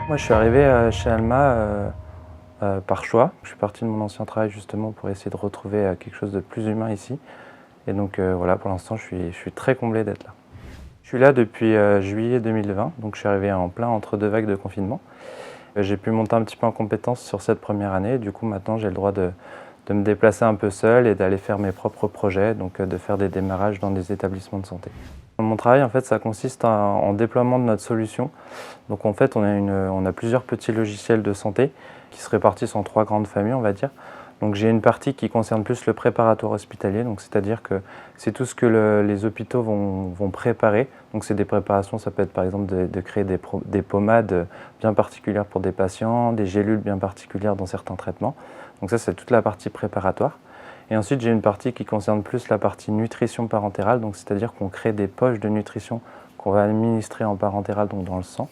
Moi, je suis arrivé chez Alma par choix. Je suis parti de mon ancien travail justement pour essayer de retrouver quelque chose de plus humain ici. Et donc voilà, pour l'instant, je suis très comblé d'être là. Je suis là depuis juillet 2020, donc je suis arrivé en plein entre deux vagues de confinement. J'ai pu monter un petit peu en compétence sur cette première année. Du coup, maintenant, j'ai le droit de me déplacer un peu seul et d'aller faire mes propres projets, donc de faire des démarrages dans des établissements de santé. Mon travail, en fait, ça consiste en déploiement de notre solution. Donc en fait, on a plusieurs petits logiciels de santé qui se répartissent en trois grandes familles, on va dire. Donc j'ai une partie qui concerne plus le préparatoire hospitalier, donc c'est-à-dire que c'est tout ce que les hôpitaux vont préparer. Donc c'est des préparations, ça peut être par exemple de créer des pommades bien particulières pour des patients, des gélules bien particulières dans certains traitements. Donc ça, c'est toute la partie préparatoire. Et ensuite, j'ai une partie qui concerne plus la partie nutrition parentérale, donc c'est-à-dire qu'on crée des poches de nutrition qu'on va administrer en parentéral, donc dans le sang,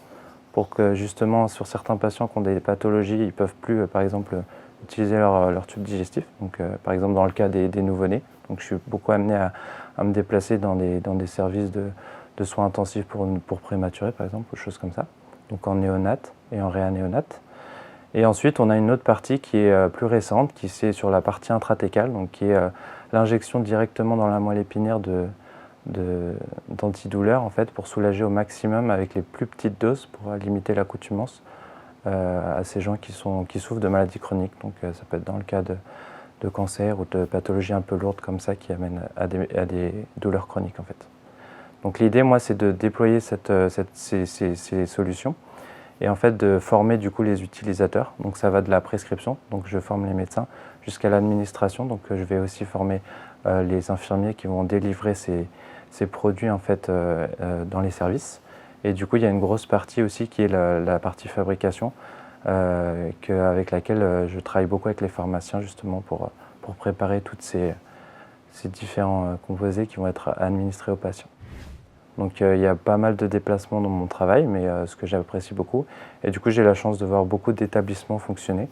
pour que justement sur certains patients qui ont des pathologies, ils ne peuvent plus par exemple utiliser leur tube digestif, donc par exemple dans le cas des nouveau-nés. Donc je suis beaucoup amené à me déplacer dans des services de soins intensifs pour prématurés par exemple, ou choses comme ça, donc en néonate et en réanéonate. Et ensuite on a une autre partie qui est plus récente, qui c'est sur la partie intratécale, donc qui est l'injection directement dans la moelle épinière d'antidouleurs en fait, pour soulager au maximum avec les plus petites doses pour limiter l'accoutumance à ces gens qui souffrent de maladies chroniques. Donc ça peut être dans le cas de cancer ou de pathologies un peu lourdes comme ça qui amènent à des douleurs chroniques en fait. Donc l'idée, moi, c'est de déployer ces solutions et en fait de former du coup les utilisateurs. Donc ça va de la prescription, donc je forme les médecins, jusqu'à l'administration. Donc je vais aussi former les infirmiers qui vont délivrer ces produits en fait dans les services. Et du coup, il y a une grosse partie aussi qui est la partie fabrication, avec laquelle je travaille beaucoup avec les pharmaciens justement pour préparer toutes ces différents composés qui vont être administrés aux patients. Donc il y a pas mal de déplacements dans mon travail, mais ce que j'apprécie beaucoup. Et du coup, j'ai la chance de voir beaucoup d'établissements fonctionner,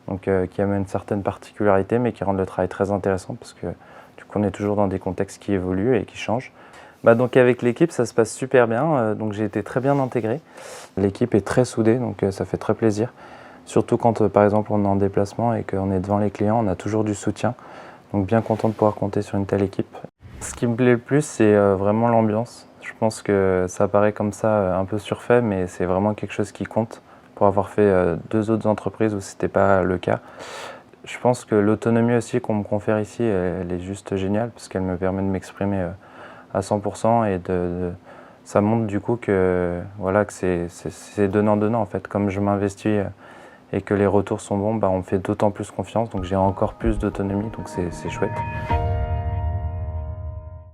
donc qui amènent certaines particularités, mais qui rendent le travail très intéressant parce que du coup, on est toujours dans des contextes qui évoluent et qui changent. Donc avec l'équipe, ça se passe super bien, donc j'ai été très bien intégré. L'équipe est très soudée, donc ça fait très plaisir. Surtout quand par exemple on est en déplacement et qu'on est devant les clients, on a toujours du soutien. Donc bien content de pouvoir compter sur une telle équipe. Ce qui me plaît le plus, c'est vraiment l'ambiance. Je pense que ça paraît comme ça un peu surfait, mais c'est vraiment quelque chose qui compte. Pour avoir fait deux autres entreprises où ce n'était pas le cas. Je pense que l'autonomie aussi qu'on me confère ici, elle est juste géniale parce qu'elle me permet de m'exprimer à 100% et ça montre du coup que, voilà, que c'est donnant-donnant en fait. Comme je m'investis et que les retours sont bons, on me fait d'autant plus confiance, donc j'ai encore plus d'autonomie, donc c'est chouette.